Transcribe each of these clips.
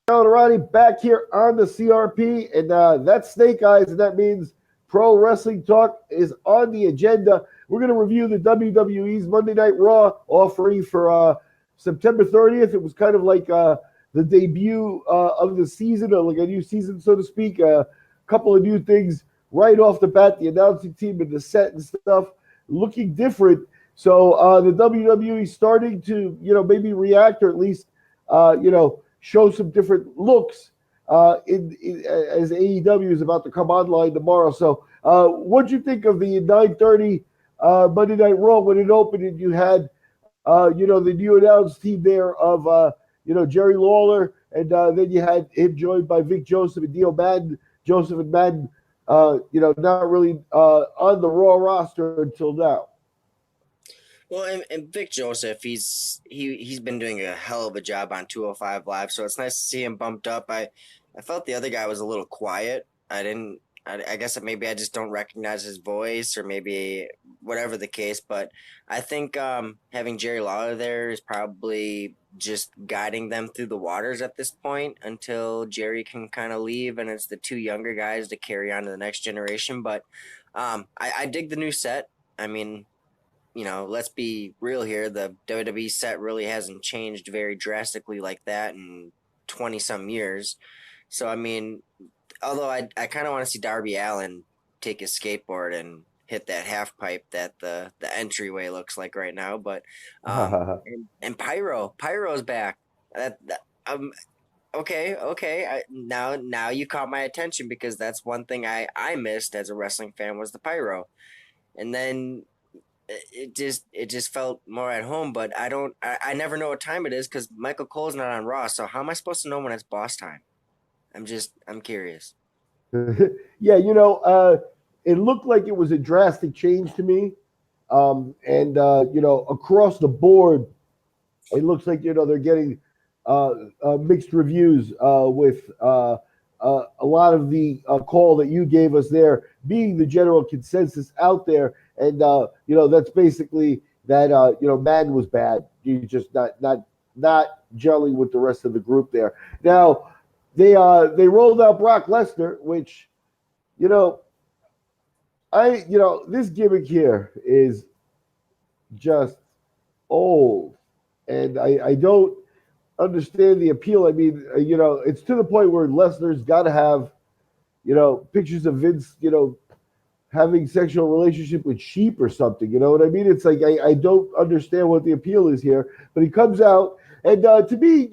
Alrighty, back here on the CRP, and that's Snake Eyes, and that means Pro Wrestling Talk is on the agenda. We're going to review the WWE's Monday Night Raw offering for September 30th. It was kind of like the debut of the season, or like a new season, so to speak. A couple of new things right off the bat. The announcing team and the set and stuff looking different. So the WWE starting to, maybe react, or at least, show some different looks as AEW is about to come online tomorrow. So, what'd you think of the 9:30 Monday Night Raw when it opened and you had, the new announced team there of, Jerry Lawler, and then you had him joined by Vic Joseph and Neil Madden. Joseph and Madden, not really on the Raw roster until now. Well, and Vic Joseph, he's been doing a hell of a job on 205 Live, so it's nice to see him bumped up. I felt the other guy was a little quiet. I guess maybe I just don't recognize his voice, or maybe whatever the case. But I think having Jerry Lawler there is probably just guiding them through the waters at this point until Jerry can kind of leave, and it's the two younger guys to carry on to the next generation. But I dig the new set. I mean, let's be real here. The WWE set really hasn't changed very drastically like that in 20 some years. So, I mean, although I kind of want to see Darby Allin take his skateboard and hit that half pipe that the entryway looks like right now. But, and Pyro's back. Okay. Now you caught my attention, because that's one thing I missed as a wrestling fan was the Pyro. And then it just felt more at home. But I never know what time it is because Michael Cole's not on Raw. So how am I supposed to know when it's boss time? I'm curious. Yeah, it looked like it was a drastic change to me. And across the board, it looks like they're getting mixed reviews with a lot of the call that you gave us there being the general consensus out there. And that's basically that Madden was bad. He's just not gelling with the rest of the group there. Now they rolled out Brock Lesnar, which you know this gimmick here is just old, and I don't understand the appeal. I mean, it's to the point where Lesnar's got to have, pictures of Vince, having sexual relationship with sheep or something. You know what I mean? It's like I don't understand what the appeal is here. But he comes out, and to me,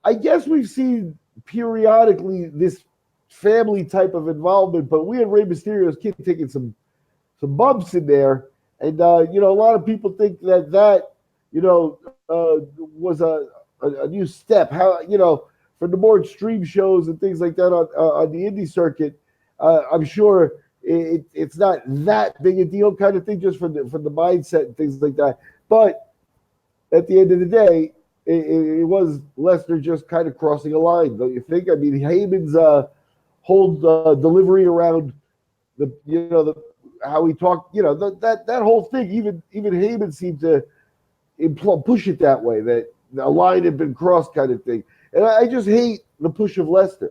I guess we've seen periodically this family type of involvement, but we had Rey Mysterio's kid taking some bumps in there, and a lot of people think that was a new step. How for the more extreme shows and things like that on the indie circuit, I'm sure it's not that big a deal, kind of thing, just from the mindset and things like that. But at the end of the day, it was Lesnar just kind of crossing a line, don't you think? I mean, Heyman's whole delivery around the how he talked, that whole thing. Even Heyman seemed to push it that way, that a line had been crossed, kind of thing. And I just hate the push of Lesnar.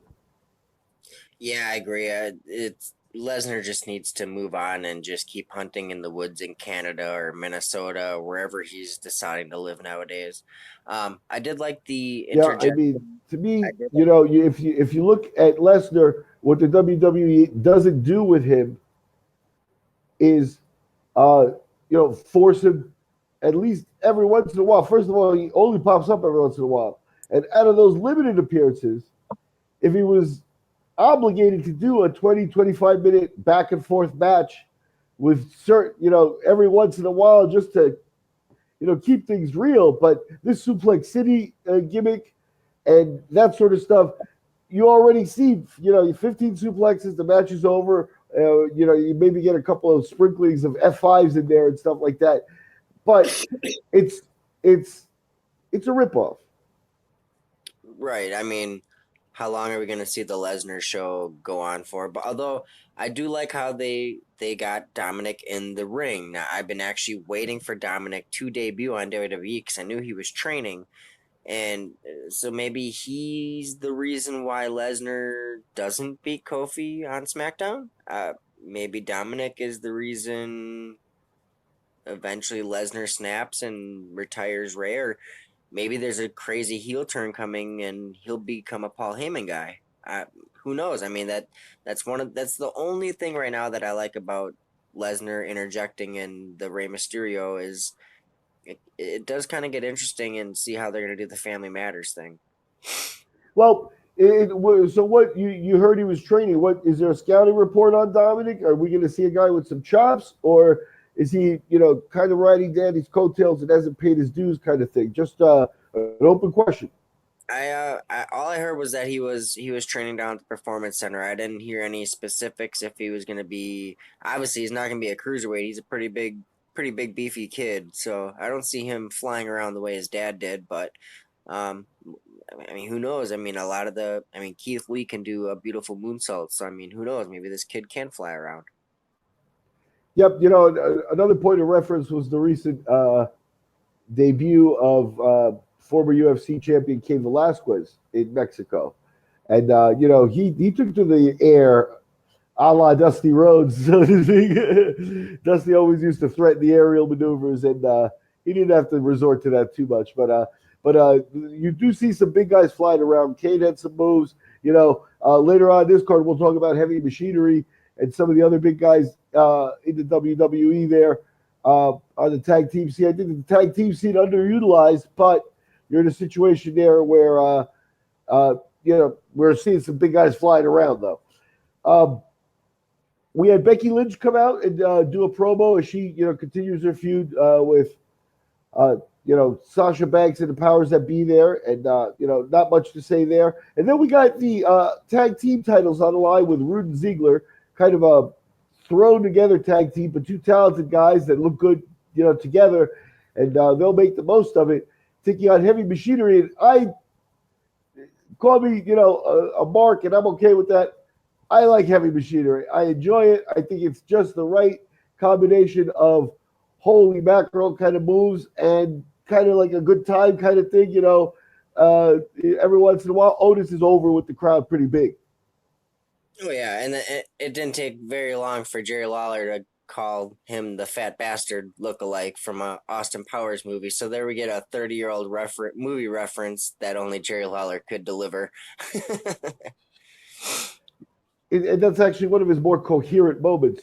Yeah, I agree. It's Lesnar just needs to move on and just keep hunting in the woods in Canada or Minnesota or wherever he's deciding to live nowadays. I did like the Yeah, I interjection. mean, to me, if you look at Lesnar, what the WWE doesn't do with him is, force him at least every once in a while. First of all, he only pops up every once in a while, and out of those limited appearances, if he was obligated to do a 20-25 minute back and forth match with certain, every once in a while, just to keep things real. But this Suplex City gimmick and that sort of stuff, you already see, 15 suplexes, the match is over. You maybe get a couple of sprinklings of F5s in there and stuff like that. But it's a ripoff. Right. I mean, how long are we going to see the Lesnar show go on for? But although I do like how they got Dominic in the ring. Now, I've been actually waiting for Dominic to debut on WWE because I knew he was training. And so maybe he's the reason why Lesnar doesn't beat Kofi on SmackDown. Maybe Dominic is the reason eventually Lesnar snaps and retires Ray, or maybe there's a crazy heel turn coming and he'll become a Paul Heyman guy. Who knows? I mean that's the only thing right now that I like about Lesnar interjecting in the Rey Mysterio is it does kind of get interesting and see how they're going to do the Family Matters thing. Well, so what you heard he was training? What is there a scouting report on Dominic? Are we going to see a guy with some chops, or is he kind of riding Danny's coattails and hasn't paid his dues kind of thing? Just an open question. All I heard was that he was training down at the performance center. I didn't hear any specifics if he was going to be. Obviously, he's not going to be a cruiserweight. He's a pretty big beefy kid. So I don't see him flying around the way his dad did. But um, I mean, who knows? I mean, Keith Lee can do a beautiful moonsault. So I mean, who knows? Maybe this kid can fly around. Yep. Another point of reference was the recent debut of former UFC champion Cain Velasquez in Mexico, and he took to the air a la Dusty Rhodes, so to speak. Dusty always used to threaten the aerial maneuvers, and he didn't have to resort to that too much. But you do see some big guys flying around. Kane had some moves. Later on this card, we'll talk about Heavy Machinery and some of the other big guys in the WWE there on the tag team scene. I think the tag team scene underutilized, but you're in a situation there where we're seeing some big guys flying around though. We had Becky Lynch come out and do a promo as she continues her feud with Sasha Banks and the powers that be there, and not much to say there. And then we got the tag team titles on the line with Rhodes and Ziegler, kind of a thrown together tag team, but two talented guys that look good, together, and they'll make the most of it. Taking on Heavy Machinery, and I call me, a mark, and I'm okay with that. I like Heavy Machinery. I enjoy it. I think it's just the right combination of holy mackerel kind of moves and kind of like a good time kind of thing, every once in a while. Otis is over with the crowd pretty big. Oh yeah, and it didn't take very long for Jerry Lawler to call him the fat bastard look-alike from a Austin Powers movie. So there we get a 30-year-old movie reference that only Jerry Lawler could deliver. And that's actually one of his more coherent moments,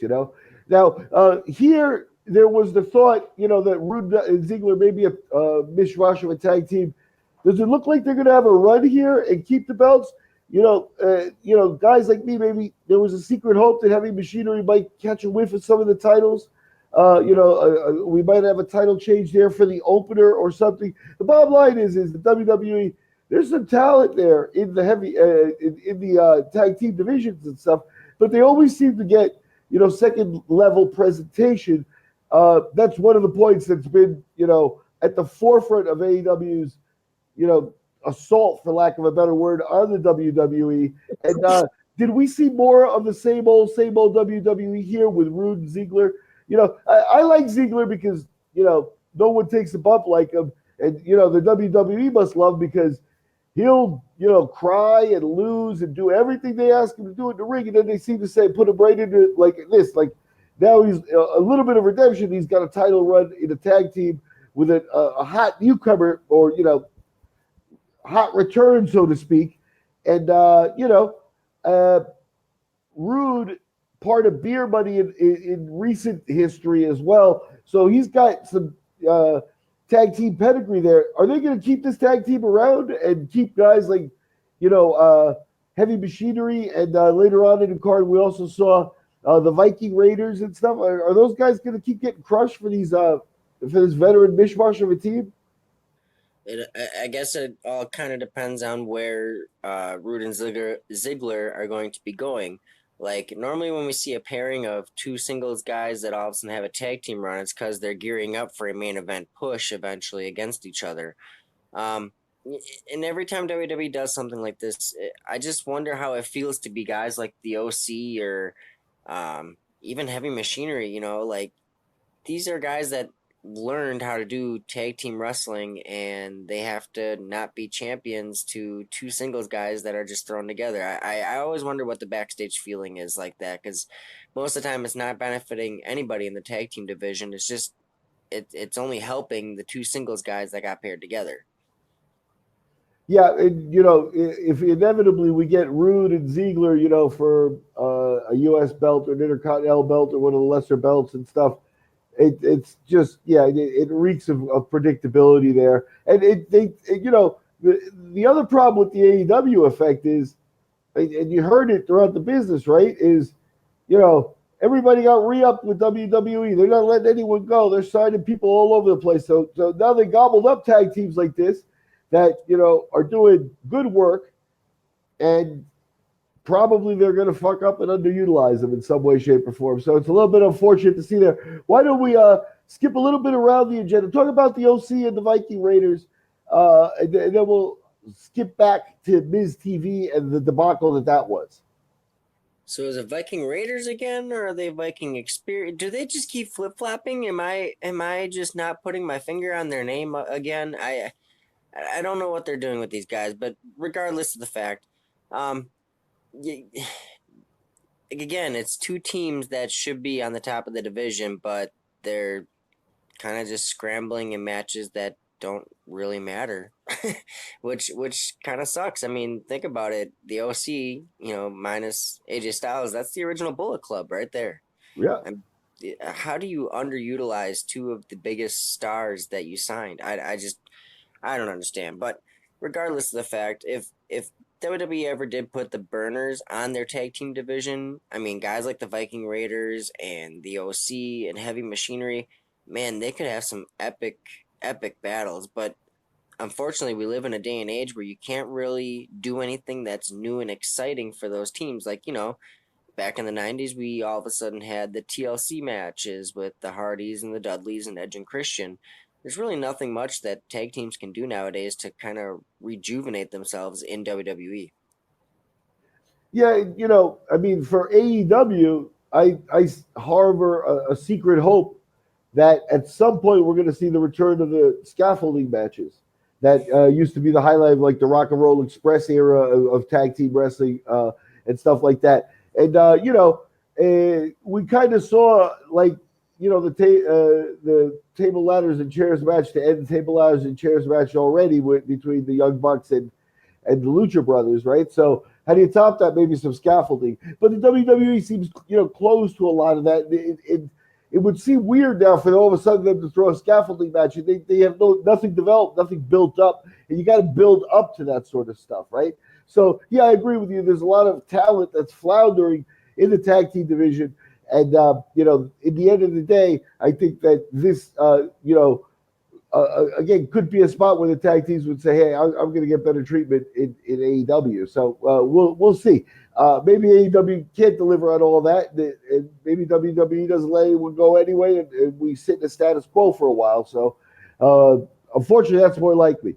Now, here there was the thought, that Rhodes and Ziegler may be a mishmash of a tag team. Does it look like they're going to have a run here and keep the belts? Guys like me, maybe there was a secret hope that Heavy Machinery might catch a whiff of some of the titles. We might have a title change there for the opener or something. The bottom line is the WWE. There's some talent there in the heavy in the tag team divisions and stuff, but they always seem to get second level presentation. That's one of the points that's been at the forefront of AEW's assault, for lack of a better word, on the WWE. And did we see more of the same old WWE here with Rhodes and Ziegler? I like Ziegler because no one takes a bump like him, and the WWE must love because he'll cry and lose and do everything they ask him to do in the ring, and then they seem to say put him right into like this. Like now he's a little bit of redemption. He's got a title run in a tag team with a hot newcomer or hot return, so to speak. And Rude, part of Beer Money in recent history as well. So he's got some tag team pedigree there. Are they going to keep this tag team around and keep guys like, Heavy Machinery? And later on in the card, we also saw the Viking Raiders and stuff. Are those guys going to keep getting crushed for these for this veteran mishmash of a team? I guess it all kind of depends on where Rhodes and Ziggler are going to be going. Like normally when we see a pairing of two singles guys that all of a sudden have a tag team run, it's because they're gearing up for a main event push eventually against each other. And every time WWE does something like this, I just wonder how it feels to be guys like the OC or even Heavy Machinery. Like these are guys that learned how to do tag team wrestling, and they have to not be champions to two singles guys that are just thrown together. I always wonder what the backstage feeling is like that, because most of the time it's not benefiting anybody in the tag team division. It's just it's only helping the two singles guys that got paired together. Yeah, and, if inevitably we get Rude and Ziegler, for a U.S. belt or an Intercontinental belt or one of the lesser belts and stuff, it's just it reeks of predictability there. And the other problem with the AEW effect is, and you heard it throughout the business, right? Is everybody got re-upped with WWE. They're not letting anyone go. They're signing people all over the place. So now they gobbled up tag teams like this that are doing good work, and probably they're going to fuck up and underutilize them in some way, shape, or form. So it's a little bit unfortunate to see there. Why don't we skip a little bit around the agenda, talk about the OC and the Viking Raiders, and then we'll skip back to Miz TV and the debacle that was. So is it Viking Raiders again, or are they Viking Experience? Do they just keep flip flopping? Am I just not putting my finger on their name again? I don't know what they're doing with these guys, but regardless of the fact, um, again, it's two teams that should be on the top of the division, but they're kind of just scrambling in matches that don't really matter, which kind of sucks. I mean, think about it. The OC, minus AJ Styles, that's the original Bullet Club right there. Yeah. How do you underutilize two of the biggest stars that you signed? I don't understand. But regardless of the fact, if WWE ever did put the burners on their tag team division, I mean, guys like the Viking Raiders and the OC and Heavy Machinery, man, they could have some epic battles. But unfortunately, we live in a day and age where you can't really do anything that's new and exciting for those teams. Like, back in the 90s, we all of a sudden had the TLC matches with the Hardys and the Dudleys and Edge and Christian. There's really nothing much that tag teams can do nowadays to kind of rejuvenate themselves in WWE. Yeah, I mean, for AEW, I harbor a secret hope that at some point we're going to see the return of the scaffolding matches that used to be the highlight of like the Rock and Roll Express era of tag team wrestling and stuff like that. And we kind of saw like the table ladders and chairs match to end the table ladders and chairs match already between the Young Bucks and the Lucha Brothers, right? So how do you top that? Maybe some scaffolding. But the WWE seems closed to a lot of that. It would seem weird now for all of a sudden them to throw a scaffolding match. They have nothing developed, nothing built up, and you got to build up to that sort of stuff, right? So yeah, I agree with you. There's a lot of talent that's floundering in the tag team division, and in the end of the day, I think that this again could be a spot where the tag teams would say, "Hey, I'm going to get better treatment in AEW." So we'll see. Maybe AEW can't deliver on all that, and maybe WWE doesn't let anyone go anyway, and we sit in the status quo for a while. So, unfortunately, that's more likely.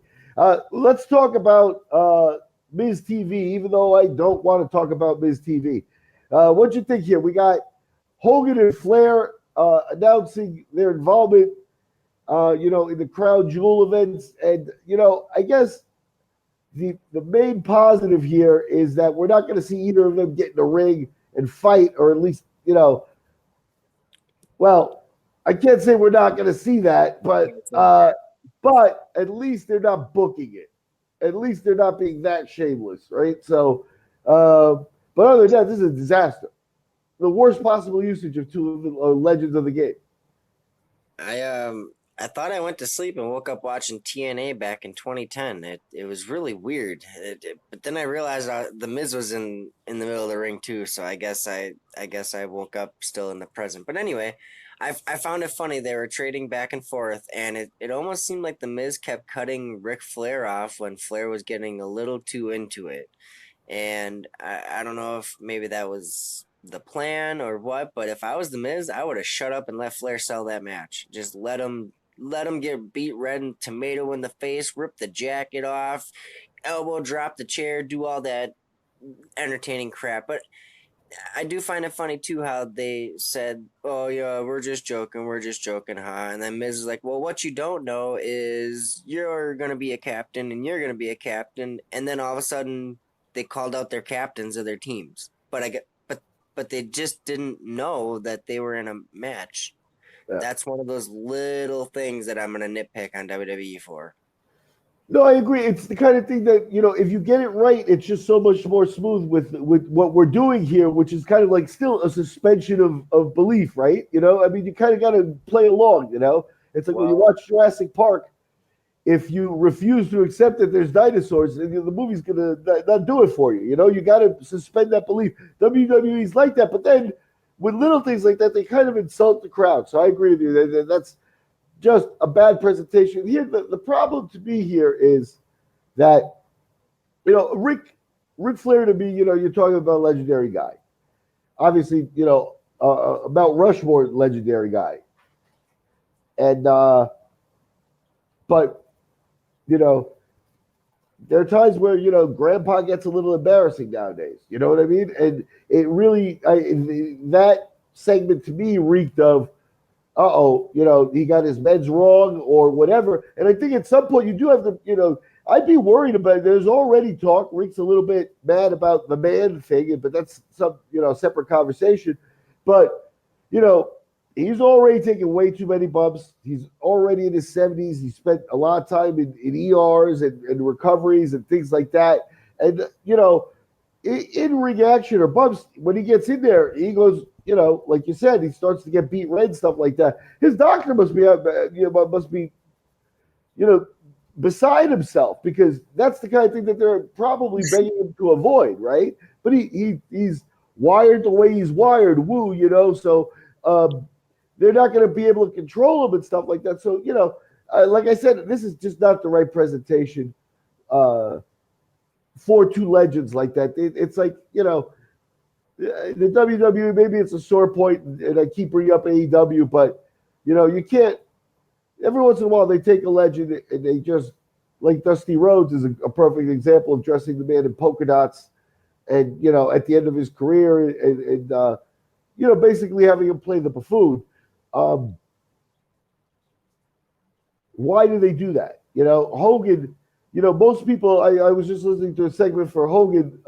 Let's talk about Miz TV, even though I don't want to talk about Miz TV. What do you think here? We got Hogan and Flair announcing their involvement, in the Crown Jewel events, and I guess the main positive here is that we're not going to see either of them get in a ring and fight, or at least, well, I can't say we're not going to see that, but at least they're not booking it. At least they're not being that shameless, right? So, but other than that, this is a disaster. The worst possible usage of two of the legends of the game. I thought I went to sleep and woke up watching TNA back in 2010. It was really weird. But then I realized the Miz was in the middle of the ring too. So I guess I woke up still in the present. But anyway, I found it funny. They were trading back and forth, and it almost seemed like the Miz kept cutting Ric Flair off when Flair was getting a little too into it. And I don't know if maybe that was the plan or what, but if I was the Miz, I would have shut up and let Flair sell that match. Just let him get beat red and tomato in the face, rip the jacket off, elbow drop the chair, do all that entertaining crap. But I do find it funny too how they said, "Oh yeah, we're just joking, huh?" And then Miz is like, "Well, what you don't know is you're gonna be a captain, and you're gonna be a captain." And then all of a sudden, they called out their captains of their teams, but but they just didn't know that they were in a match. Yeah. That's one of those little things that I'm gonna nitpick on WWE for. No, I agree. It's the kind of thing that, if you get it right, it's just so much more smooth with what we're doing here, which is kind of like still a suspension of belief, right? I mean, you kind of got to play along. It's like when you Well, watch Jurassic Park, if you refuse to accept that there's dinosaurs, the movie's gonna not do it for you. You got to suspend that belief. WWE's like that, but then with little things like that, they kind of insult the crowd. So I agree with you. That's just a bad presentation. Here, the problem to me here is that Ric Flair to me, you're talking about a legendary guy. Obviously, about Rushmore legendary guy, and but you know there are times where Grandpa gets a little embarrassing nowadays. You know what I mean? And it really that segment to me reeked of he got his meds wrong or whatever. And I think at some point you do have to, I'd be worried about it. There's already talk. Rick's a little bit mad about the man thing, but that's some, separate conversation. But, you know, he's already taken way too many bumps. He's already in his 70s. He spent a lot of time in ERs and recoveries and things like that. And, in ring action or bumps, when he gets in there, he goes, like you said, he starts to get beat red, stuff like that. His doctor must be, you know, beside himself because that's the kind of thing that they're probably begging him to avoid, right? But he's wired the way he's wired, so they're not going to be able to control him and stuff like that. So, like I said, this is just not the right presentation for two legends like that. It's like, the WWE, maybe it's a sore point, and I keep bringing up AEW, but you can't. Every once in a while, they take a legend and they just, like Dusty Rhodes is a perfect example of dressing the man in polka dots, and at the end of his career, and basically having him play the buffoon. Um, why do they do that? Hogan. Most people. I was just listening to a segment for Hogan.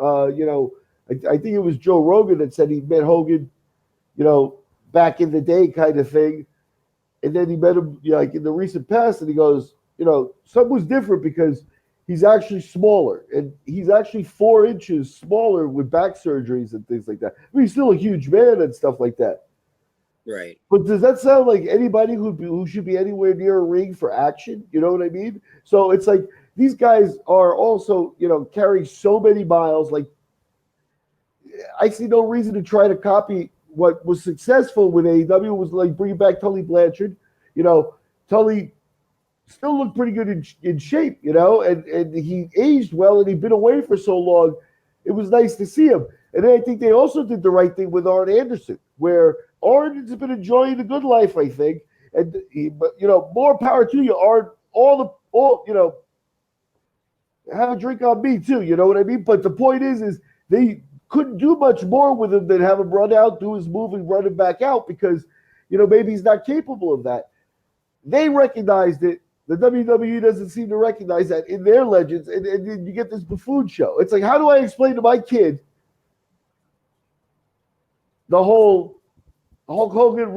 I think it was Joe Rogan that said he met Hogan, back in the day, kind of thing, and then he met him like in the recent past, and he goes, something was different because he's actually smaller, and he's actually 4 inches smaller with back surgeries and things like that. I mean, he's still a huge man and stuff like that. right. But does that sound like anybody who should be anywhere near a ring for action? You know what I mean? So it's like these guys are also, carrying so many miles. Like I see no reason to try to copy what was successful with AEW was like bringing back Tully Blanchard. Tully still looked pretty good in shape, and he aged well and he'd been away for so long. It was nice to see him. And then I think they also did the right thing with Arn Anderson, where Arn has been enjoying the good life, I think. And but more power to you, Arn. Have a drink on me too. You know what I mean? But the point is they couldn't do much more with him than have him run out, do his move, and run him back out because, maybe he's not capable of that. They recognized it. The WWE doesn't seem to recognize that in their legends, and you get this buffoon show. It's like, how do I explain to my kid the whole Hulk Hogan,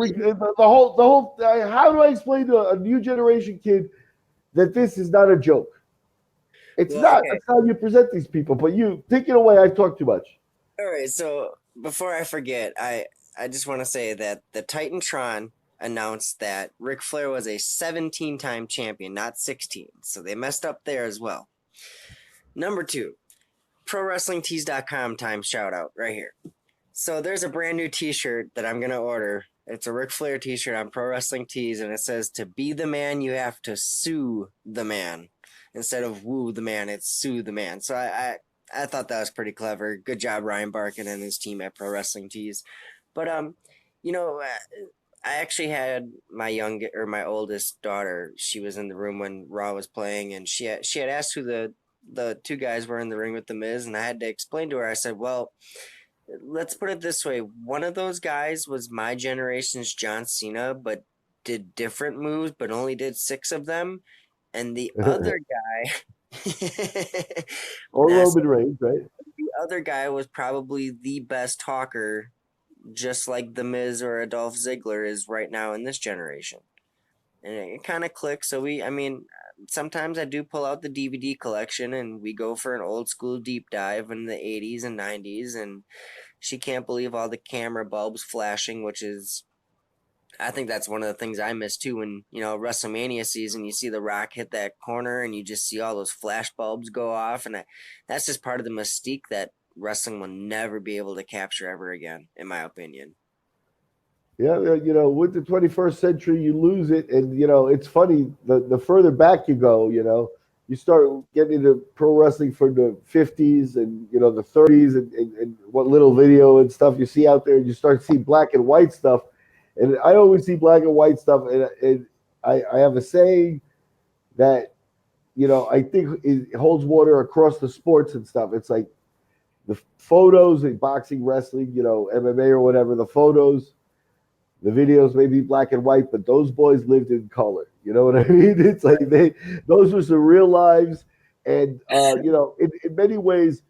how do I explain to a new generation kid that this is not a joke? It's Well, not. okay. That's how you present these people. But you take it away. I've talked too much. All right, so before I forget, I just want to say that the Titantron announced that Ric Flair was a 17-time champion, not 16. So they messed up there as well. Number 2, ProWrestlingTees.com time shout out right here. So there's a brand new T-shirt that I'm gonna order. It's a Ric Flair T-shirt on Pro Wrestling Tees, and it says, "To be the man, you have to sue the man." Instead of woo the man, it's sue the man. So I thought that was pretty clever. Good job, Ryan Barkin and his team at Pro Wrestling Tees. But you know, I actually had my oldest daughter. She was in the room when Raw was playing, and she had asked who the two guys were in the ring with the Miz, and I had to explain to her. I said, well, let's put it this way. One of those guys was my generation's John Cena, but did different moves, but only did six of them. And the other guy, Or that's Roman Reigns, right? the other guy was probably the best talker, just like The Miz or Adolph Ziggler is right now in this generation. And it kind of clicks. So I mean, sometimes I do pull out the DVD collection and we go for an old school deep dive in the 80s and 90s. And she can't believe all the camera bulbs flashing, which is, I think that's one of the things I miss too. When, WrestleMania season, you see The Rock hit that corner and you just see all those flash bulbs go off. And that's just part of the mystique that wrestling will never be able to capture ever again, in my opinion. Yeah, with the 21st century, you lose it, and it's funny. The further back you go, you start getting into pro wrestling from the 50s and the 30s, and what little video and stuff you see out there, and you start seeing black and white stuff. And I always see black and white stuff, and I have a saying that I think it holds water across the sports and stuff. It's like the photos in boxing, wrestling, MMA or whatever. The videos may be black and white, but those boys lived in color. You know what I mean? It's like those were some real lives, and in many ways,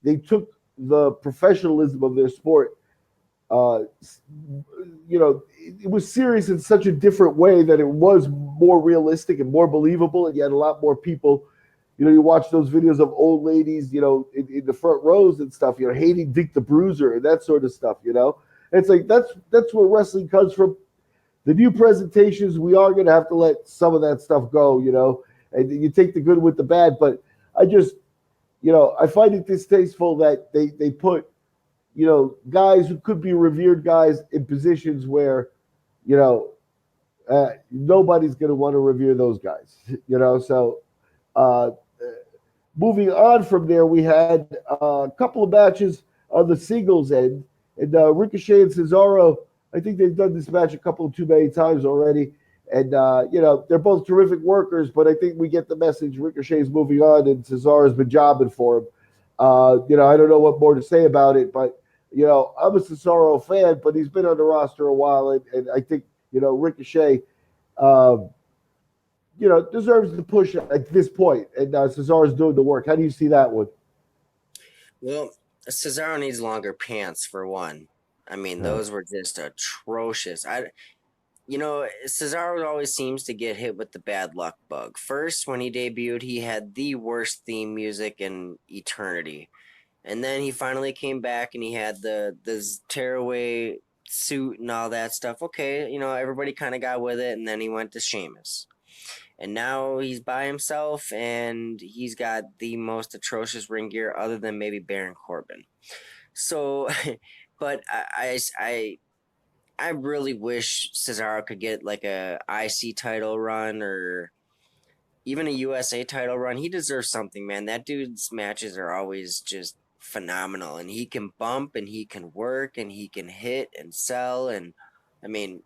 they took the professionalism of their sport. Uh, it was serious in such a different way that it was more realistic and more believable, and you had a lot more people. You watch those videos of old ladies, in the front rows and stuff, hating Dick the Bruiser and that sort of stuff. It's like that's where wrestling comes from. The new presentations, we are going to have to let some of that stuff go, and you take the good with the bad. But I just, I find it distasteful that they put, guys who could be revered guys in positions where, nobody's going to want to revere those guys, So, uh, moving on from there, we had a couple of matches on the singles end. And Ricochet and Cesaro, I think they've done this match a couple too many times already. And, they're both terrific workers, but I think we get the message. Ricochet's moving on, and Cesaro's been jobbing for him. I don't know what more to say about it, but, I'm a Cesaro fan, but he's been on the roster a while. And I think, Ricochet, um, deserves the push at this point. And Cesaro's doing the work. How do you see that one? Well, Cesaro needs longer pants for one. I mean, Uh, those were just atrocious. Cesaro always seems to get hit with the bad luck bug. First, when he debuted, he had the worst theme music in eternity. And then he finally came back and he had the tearaway suit and all that stuff. Okay, everybody kind of got with it, and then he went to Sheamus. And now he's by himself and he's got the most atrocious ring gear other than maybe Baron Corbin. So, but I really wish Cesaro could get like a IC title run or even a USA title run. He deserves something, man. That dude's matches are always just phenomenal, and he can bump and he can work and he can hit and sell. And I mean,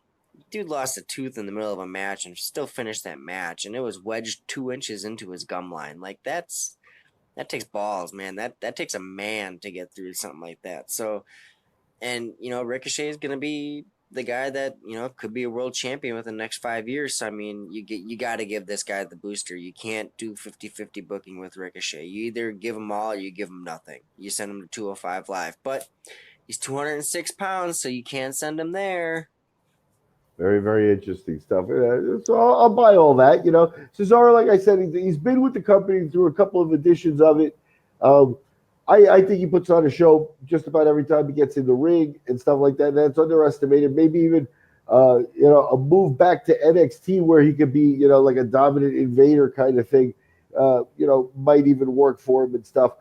dude lost a tooth in the middle of a match and still finished that match, and it was wedged 2 inches into his gum line. Like that takes balls, man. That takes a man to get through something like that. So, and Ricochet is gonna be the guy that could be a world champion within the next 5 years. So I mean, you got to give this guy the booster. You can't do 50-50 booking with Ricochet. You either give him all or you give him nothing. You send him to 205 Live, but he's 206 pounds, so you can't send him there. Very, very interesting stuff. So I'll buy all that. Cesaro, like I said, he's been with the company through a couple of editions of it. Um, I think he puts on a show just about every time he gets in the ring and stuff like that. That's underestimated. Maybe even a move back to NXT where he could be like a dominant invader kind of thing. Might even work for him and stuff.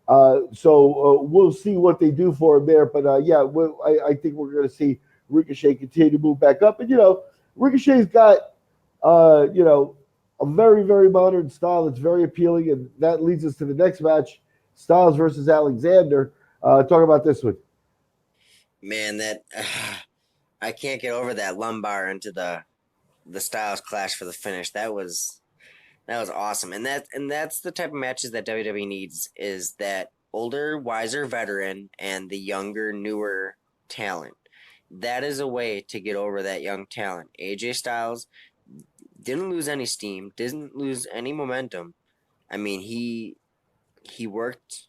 So we'll see what they do for him there. But yeah, I think we're going to see Ricochet continue to move back up. And, Ricochet's got, a very, very modern style that's very appealing. And that leads us to the next match, Styles versus Alexander. Talk about this one. Man, that I can't get over that lumbar into the Styles clash for the finish. That was awesome. And that's the type of matches that WWE needs, is that older, wiser veteran and the younger, newer talent. That is a way to get over that young talent. AJ Styles didn't lose any steam, didn't lose any momentum. I mean, he worked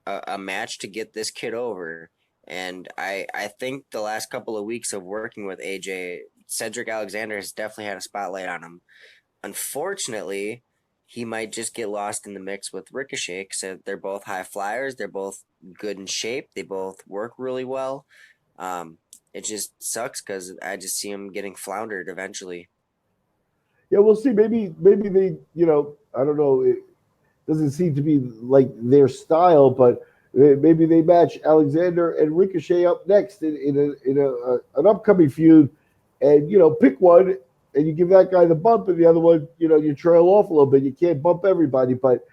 a match to get this kid over, and I think the last couple of weeks of working with AJ, Cedric Alexander has definitely had a spotlight on him. Unfortunately, he might just get lost in the mix with Ricochet because they're both high flyers. They're both good in shape. They both work really well. It just sucks because I just see him getting floundered eventually. Yeah, we'll see. Maybe they, I don't know. It doesn't seem to be like their style, but maybe they match Alexander and Ricochet up next in an upcoming feud, and pick one and you give that guy the bump, and the other one, you trail off a little bit. You can't bump everybody, but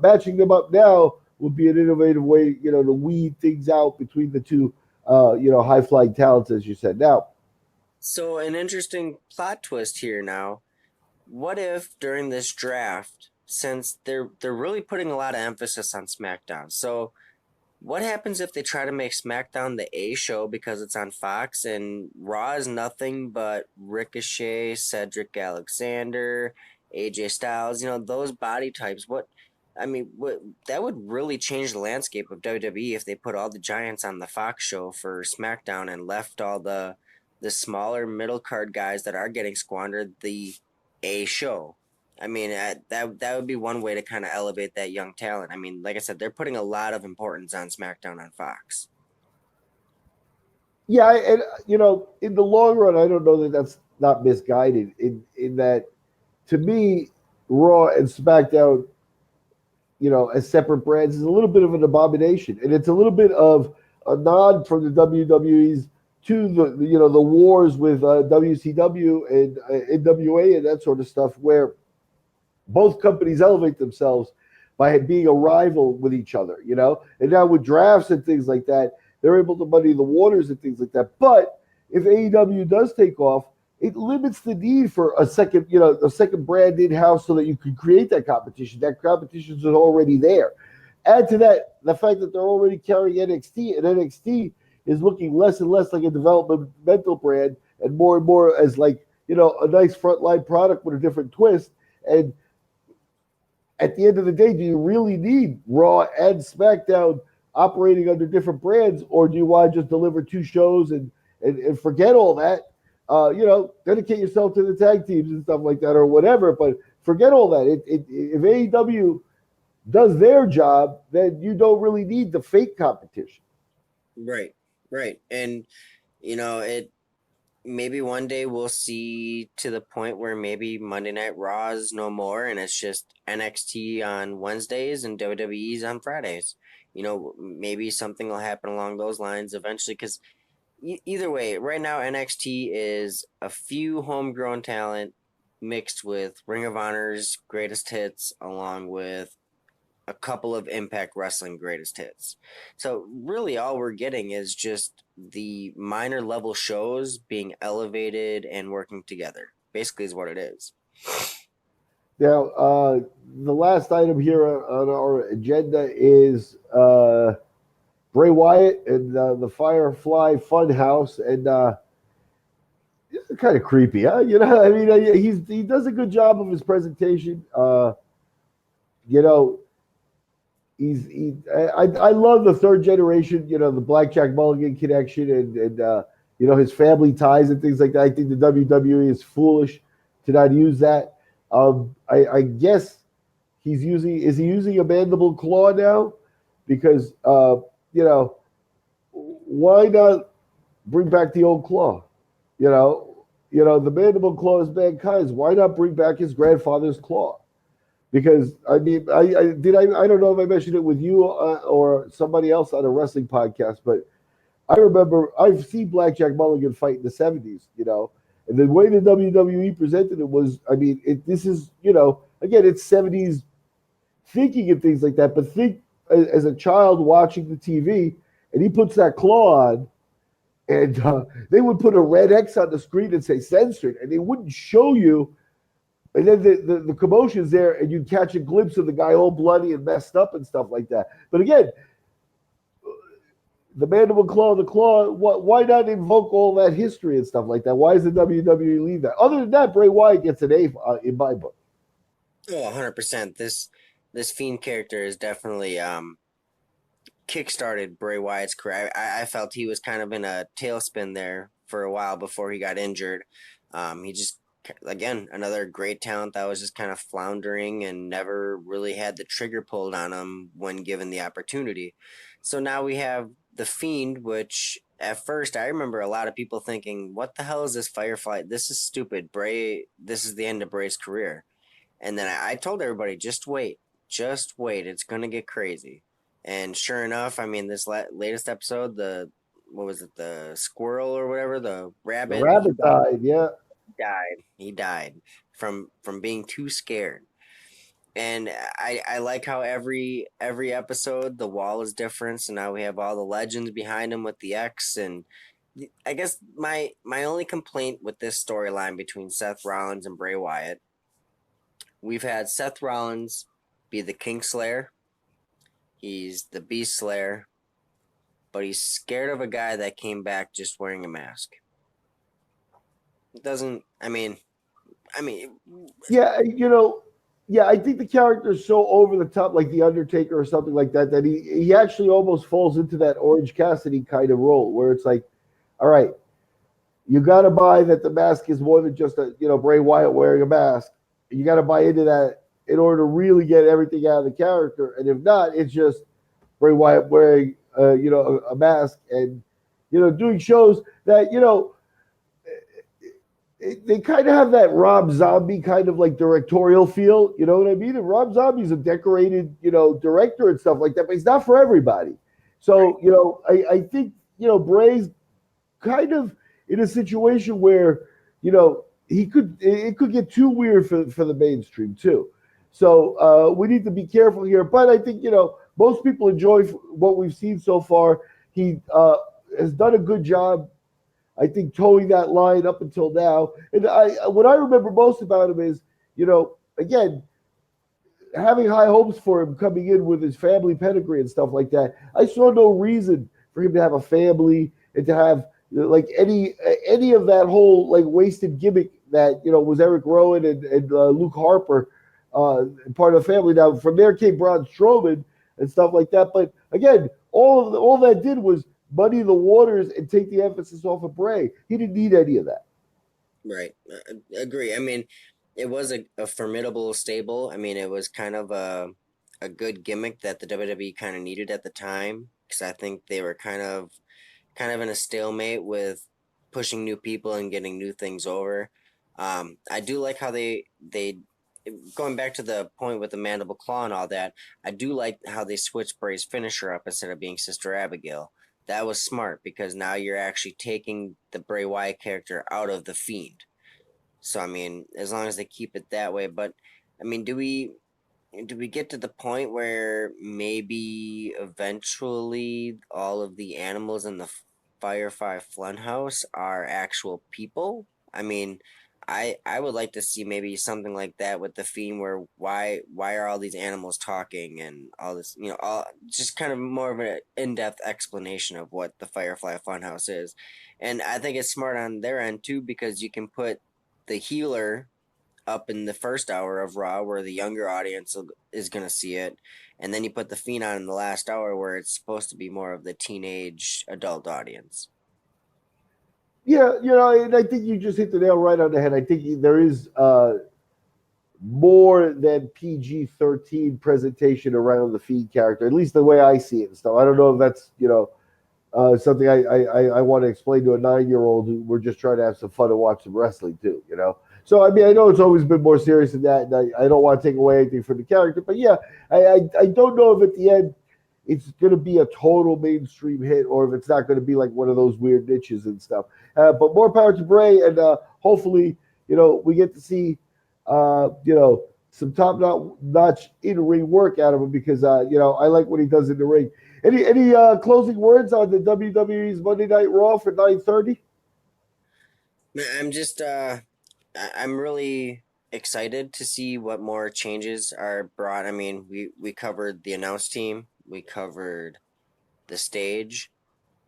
matching them up now would be an innovative way, to weed things out between the two, high flying talents, as you said. Now, So an interesting plot twist here now. What if during this draft, since they're really putting a lot of emphasis on SmackDown, so what happens if they try to make SmackDown the A show because it's on Fox and Raw is nothing but Ricochet, Cedric Alexander, AJ Styles, those body types? What that would really change the landscape of WWE if they put all the giants on the Fox show for SmackDown and left all the smaller middle card guys that are getting squandered the A show. That would be one way to kind of elevate that young talent. I mean, like I said, they're putting a lot of importance on SmackDown on Fox. yeah, and in the long run, I don't know that that's not misguided. In that, to me, Raw and SmackDown, as separate brands, is a little bit of an abomination, and it's a little bit of a nod from the WWE's to the wars with WCW and NWA and that sort of stuff, where both companies elevate themselves by being a rival with each other, And now with drafts and things like that, they're able to muddy the waters and things like that. But if AEW does take off, it limits the need for a second brand in house so that you can create that competition. That competition is already there. Add to that the fact that they're already carrying NXT, and NXT is looking less and less like a developmental brand and more as like, a nice frontline product with a different twist. And at the end of the day, do you really need Raw and SmackDown operating under different brands, or do you want to just deliver two shows and forget all that? Dedicate yourself to the tag teams and stuff like that, or whatever. But forget all that. If AEW does their job, then you don't really need the fake competition. Right, right. And, it maybe one day we'll see to the point where maybe Monday Night Raw is no more and it's just NXT on Wednesdays and WWE's on Fridays. Maybe something will happen along those lines eventually because either way, right now NXT is a few homegrown talent mixed with Ring of Honor's greatest hits along with a couple of Impact Wrestling greatest hits. So really all we're getting is just the minor level shows being elevated and working together. Basically is what it is. Now, the last item here on our agenda is Bray Wyatt and the Firefly Funhouse, and it's kind of creepy, huh? He does a good job of his presentation. I love the third generation, the Blackjack Mulligan connection and his family ties and things like that. I think the WWE is foolish to not use that. I guess is he using a mandible claw now? Because why not bring back the old claw? The mandible claw is mankind's. Why not bring back his grandfather's claw? Because I don't know if I mentioned it with you or somebody else on a wrestling podcast, but I remember I've seen Blackjack Mulligan fight in the 70s, and the way the WWE presented it was, this is, again, it's 70s thinking of things like that, but think as a child watching the TV, and he puts that claw on, and they would put a red X on the screen and say censored, and they wouldn't show you And then the commotion's there, and you catch a glimpse of the guy all bloody and messed up and stuff like that. But again, the mandible claw, the claw, why not invoke all that history and stuff like that? Why does the WWE leave that? Other than that, Bray Wyatt gets an A in my book. Oh, 100%. This Fiend character is definitely kickstarted Bray Wyatt's career. I felt he was kind of in a tailspin there for a while before he got injured. He just, again, another great talent that was just kind of floundering and never really had the trigger pulled on him when given the opportunity. So now we have the Fiend, which at first I remember a lot of people thinking, what the hell is this Firefly? This is stupid. Bray, this is the end of Bray's career. And then I told everybody, just wait. It's going to get crazy. And sure enough, I mean, this latest episode, what was it, the squirrel or whatever, the rabbit? The rabbit died, yeah. He died from being too scared. And I like how every episode the wall is different. So now we have all the legends behind him with the X. And I guess my only complaint with this storyline between Seth Rollins and Bray Wyatt, we've had Seth Rollins be the Kingslayer. He's the Beast Slayer. But he's scared of a guy that came back just wearing a mask. It doesn't, I mean. Yeah, yeah, I think the character is so over the top, like The Undertaker or something like that, that he actually almost falls into that Orange Cassidy kind of role where it's like, all right, you got to buy that the mask is more than just Bray Wyatt wearing a mask. You got to buy into that in order to really get everything out of the character. And if not, it's just Bray Wyatt wearing, a mask and, doing shows that, they kind of have that Rob Zombie kind of like directorial feel, you know what I mean? And Rob Zombie's a decorated, director and stuff like that, but he's not for everybody. So, I think, Bray's kind of in a situation where, it could get too weird for the mainstream too. So we need to be careful here. But I think, most people enjoy what we've seen so far. He has done a good job, I think, towing that line up until now. And what I remember most about him is, again, having high hopes for him coming in with his family pedigree and stuff like that. I saw no reason for him to have a family and to have like any of that whole like wasted gimmick that was Eric Rowan and Luke Harper, part of the family. Now from there came Braun Strowman and stuff like that. But again, all that did was muddy the waters and take the emphasis off of Bray. He didn't need any of that. Right. I agree. I mean, it was a formidable stable. I mean, it was kind of a good gimmick that the WWE kind of needed at the time, because I think they were kind of in a stalemate with pushing new people and getting new things over. I do like how they going back to the point with the mandible claw and all that. I do like how they switched Bray's finisher up instead of being Sister Abigail. That was smart because now you're actually taking the Bray Wyatt character out of the Fiend. So I mean, as long as they keep it that way, but I mean, do we get to the point where maybe eventually all of the animals in the Firefly Funhouse are actual people? I mean, I would like to see maybe something like that with the Fiend, where why are all these animals talking and all this, all just kind of more of an in-depth explanation of what the Firefly Funhouse is. And I think it's smart on their end too, because you can put the healer up in the first hour of Raw where the younger audience is going to see it, and then you put the Fiend on in the last hour where it's supposed to be more of the teenage adult audience. Yeah, and I think you just hit the nail right on the head. I think there is more than PG-13 presentation around the Fiend character, at least the way I see it and stuff. I don't know if that's, something I want to explain to a 9-year-old who we're just trying to have some fun and watch some wrestling too, So, I mean, I know it's always been more serious than that, and I don't want to take away anything from the character. But, yeah, I don't know if at the end it's going to be a total mainstream hit or if it's not going to be like one of those weird niches and stuff. But more power to Bray, and hopefully, we get to see, some top-notch in-ring work out of him because, I like what he does in the ring. Any closing words on the WWE's Monday Night Raw for 9:30? I'm just I'm really excited to see what more changes are brought. I mean, we covered the announce team, we covered the stage.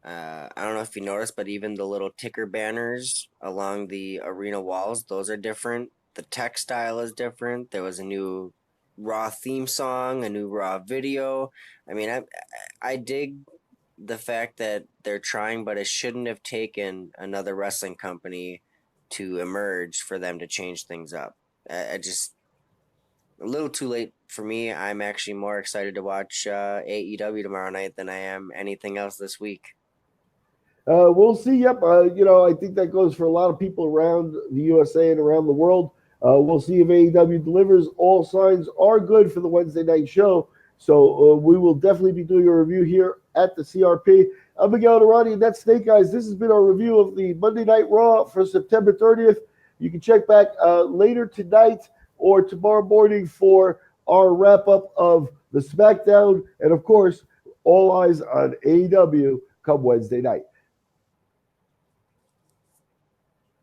I don't know if you noticed, but even the little ticker banners along the arena walls, those are different. The textile is different. There was a new Raw theme song, a new Raw video. I mean, I dig the fact that they're trying, but it shouldn't have taken another wrestling company to emerge for them to change things up. I just a little too late for me. I'm actually more excited to watch AEW tomorrow night than I am anything else this week. We'll see. Yep. I think that goes for a lot of people around the USA and around the world. We'll see if AEW delivers. All signs are good for the Wednesday night show. So we will definitely be doing a review here at the CRP. I'm Miguel Arani, and that's Snake Eyes. This has been our review of the Monday Night Raw for September 30th. You can check back later tonight or tomorrow morning for our wrap-up of the SmackDown. And, of course, all eyes on AEW come Wednesday night.